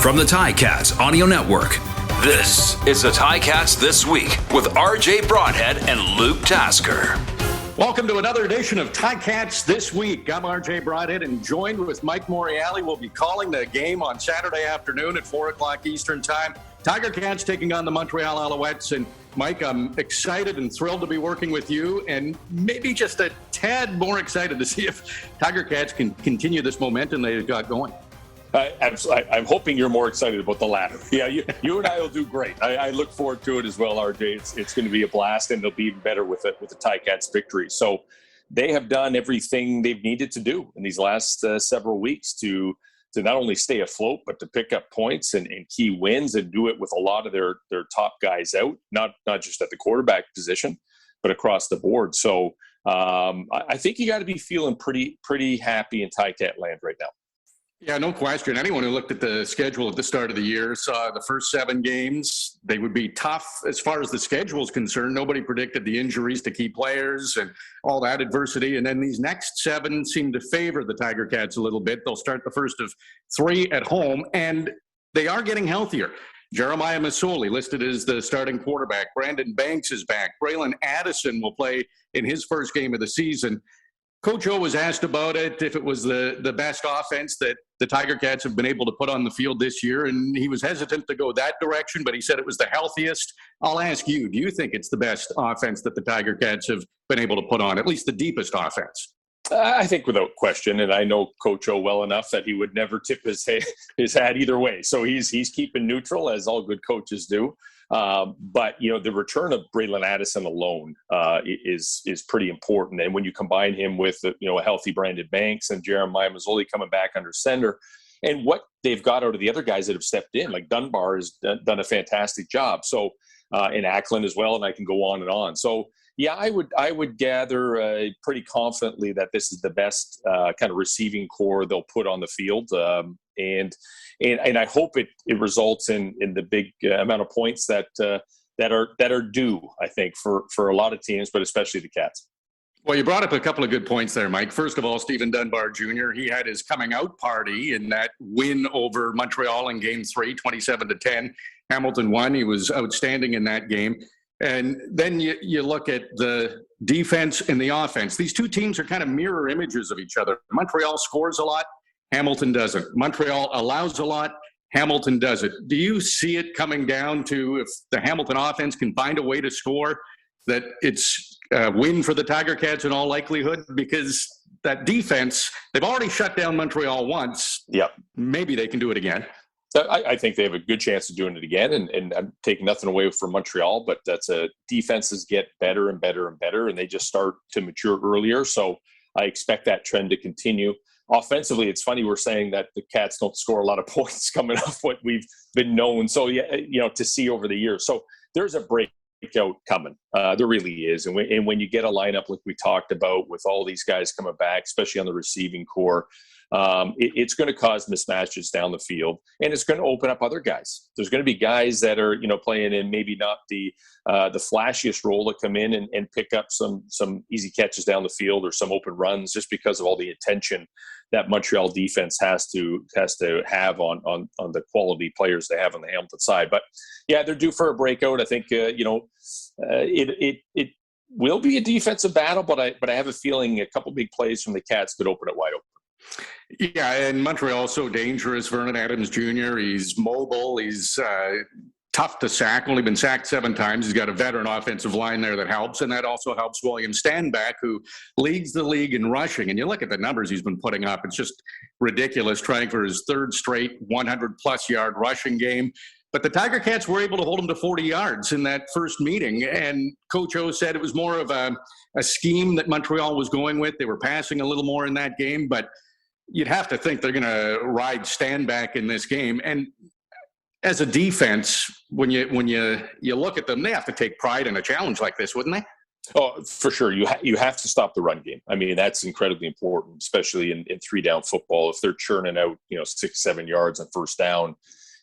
From the Ticats Audio Network, this is the Ticats This Week with RJ Broadhead and Luke Tasker. Welcome to another edition of Ticats This Week. I'm RJ Broadhead, and joined with Mike Morreale. We'll be calling the game on Saturday afternoon at 4 o'clock Eastern Time. Tiger Cats taking on the Montreal Alouettes. And Mike, I'm excited and thrilled to be working with you, and maybe just a tad more excited to see if Tiger Cats can continue this momentum they've got going. Absolutely. I'm hoping you're more excited about the latter. Yeah, you and I will do great. I look forward to it as well, RJ. It's going to be a blast, and they'll be even better with the Ticats victory. So they have done everything they've needed to do in these last several weeks to not only stay afloat, but to pick up points and key wins, and do it with a lot of their top guys out, not just at the quarterback position, but across the board. So I think you got to be feeling pretty happy in Ticat land right now. Yeah, no question. Anyone who looked at the schedule at the start of the year saw the first 7 games. They would be tough as far as the schedule is concerned. Nobody predicted the injuries to key players and all that adversity. And then these next 7 seem to favor the Tiger Cats a little bit. They'll start the first of 3 at home, and they are getting healthier. Jeremiah Masoli listed as the starting quarterback. Brandon Banks is back. Bralon Addison will play in his first game of the season. Coach O was asked about it, if it was the best offense that the Tiger Cats have been able to put on the field this year, and he was hesitant to go that direction, but he said it was the healthiest. I'll ask you, do you think it's the best offense that the Tiger Cats have been able to put on, at least the deepest offense? I think without question, and I know Coach O well enough that he would never tip his hat either way. So he's keeping neutral, as all good coaches do. But, the return of Bralon Addison alone is pretty important. And when you combine him with, a healthy Brandon Banks and Jeremiah Masoli coming back under center, and what they've got out of the other guys that have stepped in, like Dunbar has done a fantastic job. So, and Ackland as well, and I can go on and on. So, yeah, I would gather pretty confidently that this is the best kind of receiving core they'll put on the field. And I hope it results in the big amount of points that are due, I think, for a lot of teams, but especially the Cats. Well, you brought up a couple of good points there, Mike. First of all, Stephen Dunbar Jr., he had his coming out party in that win over Montreal in Game 3, 27-10. Hamilton won. He was outstanding in that game. And then you look at the defense and the offense. These two teams are kind of mirror images of each other. Montreal scores a lot. Hamilton doesn't. Montreal allows a lot. Hamilton doesn't. Do you see it coming down to, if the Hamilton offense can find a way to score, that it's a win for the Tiger Cats in all likelihood? Because that defense, they've already shut down Montreal once. Yep. Maybe they can do it again. I think they have a good chance of doing it again, and I'm taking nothing away from Montreal, but defenses get better and better and better, and they just start to mature earlier. So I expect that trend to continue. Offensively, it's funny we're saying that the Cats don't score a lot of points coming off what we've been known. So, to see over the years. So there's a breakout coming. There really is. And when you get a lineup like we talked about with all these guys coming back, especially on the receiving core, it's going to cause mismatches down the field, and it's going to open up other guys. There's going to be guys that are, playing in maybe not the flashiest role to come in and pick up some easy catches down the field or some open runs, just because of all the attention that Montreal defense has to have on the quality players they have on the Hamilton side. But yeah, they're due for a breakout. I think it will be a defensive battle, but I have a feeling a couple big plays from the Cats could open it wide open. Yeah, and Montreal's so dangerous. Vernon Adams Jr., he's mobile. He's tough to sack. Only been sacked 7 times. He's got a veteran offensive line there that helps, and that also helps William Stanback, who leads the league in rushing. And you look at the numbers he's been putting up, it's just ridiculous, trying for his 3rd straight 100-plus yard rushing game. But the Tiger Cats were able to hold him to 40 yards in that first meeting, and Coach O said it was more of a scheme that Montreal was going with. They were passing a little more in that game, but you'd have to think they're going to ride Stanback in this game. And as a defense, when you look at them, they have to take pride in a challenge like this, wouldn't they? Oh, for sure. You have to stop the run game. I mean, that's incredibly important, especially in 3-down football. If they're churning out, 6-7 yards on first down,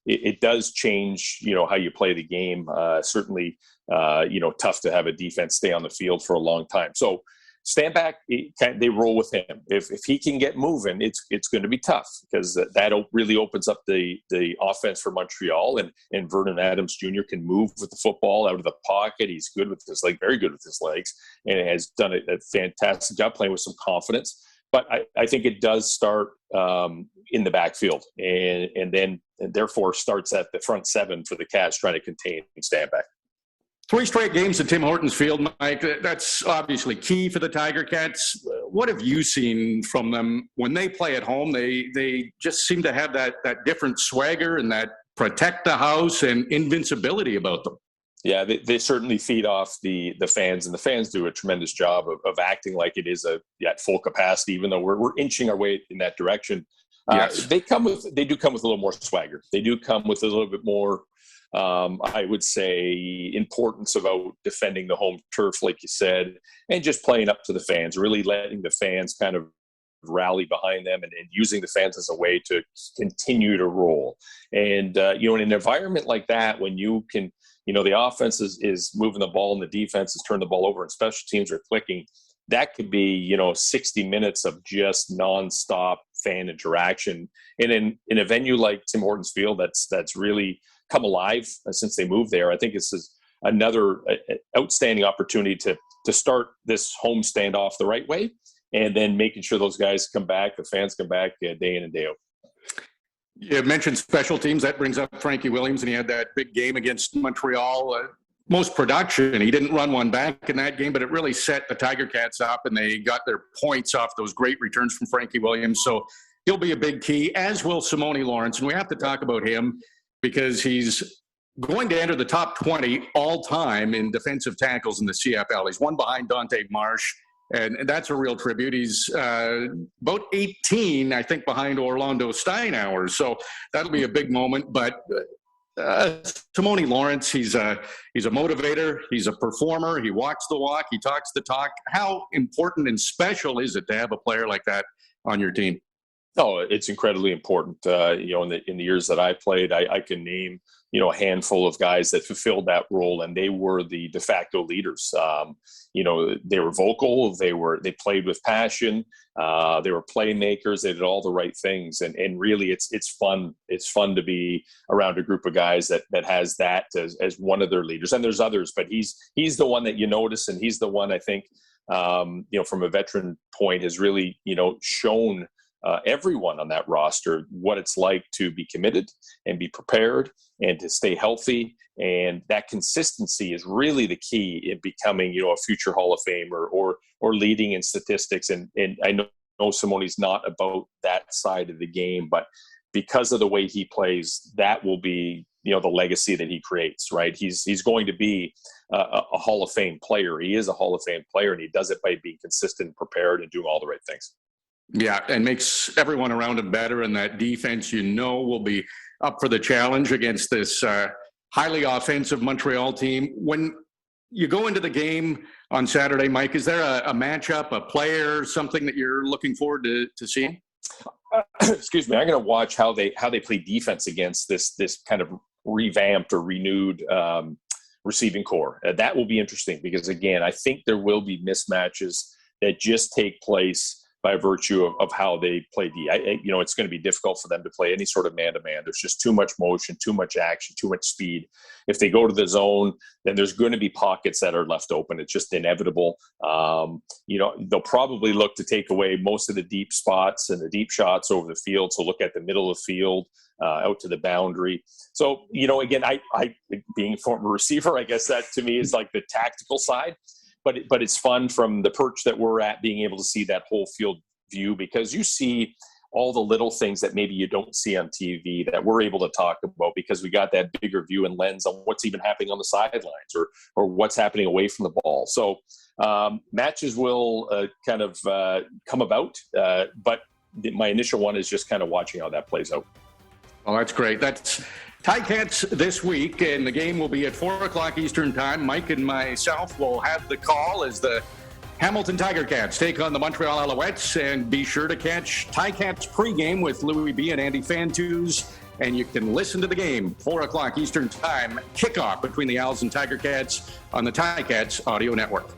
it does change, how you play the game. Certainly, tough to have a defense stay on the field for a long time. So Stanback, they roll with him. If he can get moving, it's going to be tough because that really opens up the offense for Montreal. And Vernon Adams Jr. can move with the football out of the pocket. He's good with his leg, very good with his legs, and has done a fantastic job playing with some confidence. But I think it does start in the backfield, and therefore starts at the front seven for the Cats trying to contain Stanback. 3 straight games at Tim Hortons Field, Mike. That's obviously key for the Tiger Cats. What have you seen from them when they play at home? They just seem to have that different swagger and that protect the house and invincibility about them. Yeah, they certainly feed off the fans, and the fans do a tremendous job of acting like it is at full capacity, even though we're inching our way in that direction. Yes. They do come with a little more swagger. They do come with a little bit more, I would say, importance about defending the home turf, like you said, and just playing up to the fans, really letting the fans kind of rally behind them and using the fans as a way to continue to roll. And, in an environment like that, when you can, the offense is moving the ball and the defense is turning the ball over and special teams are clicking, that could be, 60 minutes of just nonstop fan interaction. And in a venue like Tim Hortons Field, that's really come alive since they moved there. I think this is another outstanding opportunity to start this home standoff the right way, and then making sure those guys come back, the fans come back day in and day out. You mentioned special teams. That brings up Frankie Williams, and he had that big game against Montreal. Most production. He didn't run one back in that game, but it really set the Tiger Cats up, and they got their points off those great returns from Frankie Williams. So he'll be a big key, as will Simone Lawrence. And we have to talk about him because he's going to enter the top 20 all-time in defensive tackles in the CFL. He's one behind Dante Marsh, and that's a real tribute. He's about 18, I think, behind Orlando Steinauer. So that'll be a big moment. But Simone Lawrence, he's a motivator. He's a performer. He walks the walk. He talks the talk. How important and special is it to have a player like that on your team? Oh, it's incredibly important. In the years that I played, I can name, a handful of guys that fulfilled that role, and they were the de facto leaders. They were vocal. They played with passion. They were playmakers. They did all the right things, and really, it's fun. It's fun to be around a group of guys that has that as one of their leaders. And there's others, but he's the one that you notice, and he's the one I think, from a veteran point, has really shown everyone on that roster what it's like to be committed and be prepared and to stay healthy. And that consistency is really the key in becoming, a future Hall of Famer or leading in statistics. And I know Simone's not about that side of the game, but because of the way he plays, that will be, the legacy that he creates, right? He's going to be a Hall of Fame player. He is a Hall of Fame player, and he does it by being consistent, prepared, and doing all the right things. Yeah, and makes everyone around him better, and that defense, will be up for the challenge against this highly offensive Montreal team. When you go into the game on Saturday, Mike, is there a matchup, a player, something that you're looking forward to seeing? Excuse me. I'm going to watch how they play defense against this kind of revamped or renewed receiving core. That will be interesting because, again, I think there will be mismatches that just take place by virtue of how they play D. It's going to be difficult for them to play any sort of man-to-man. There's just too much motion, too much action, too much speed. If they go to the zone, then there's going to be pockets that are left open. It's just inevitable. They'll probably look to take away most of the deep spots and the deep shots over the field. So look at the middle of the field, out to the boundary. So, again, I being a former receiver, I guess that to me is like the tactical side. But it's fun from the perch that we're at, being able to see that whole field view, because you see all the little things that maybe you don't see on TV that we're able to talk about because we got that bigger view and lens on what's even happening on the sidelines or what's happening away from the ball. So matches will kind of come about, but my initial one is just kind of watching how that plays out. Well, that's great. That's Ticats this week, and the game will be at 4 o'clock Eastern Time. Mike and myself will have the call as the Hamilton Tiger Cats take on the Montreal Alouettes, and be sure to catch Ticats pregame with Louis B. and Andy Fantus, and you can listen to the game, 4 o'clock Eastern Time, kickoff between the Owls and Tiger Cats on the Ticats Audio Network.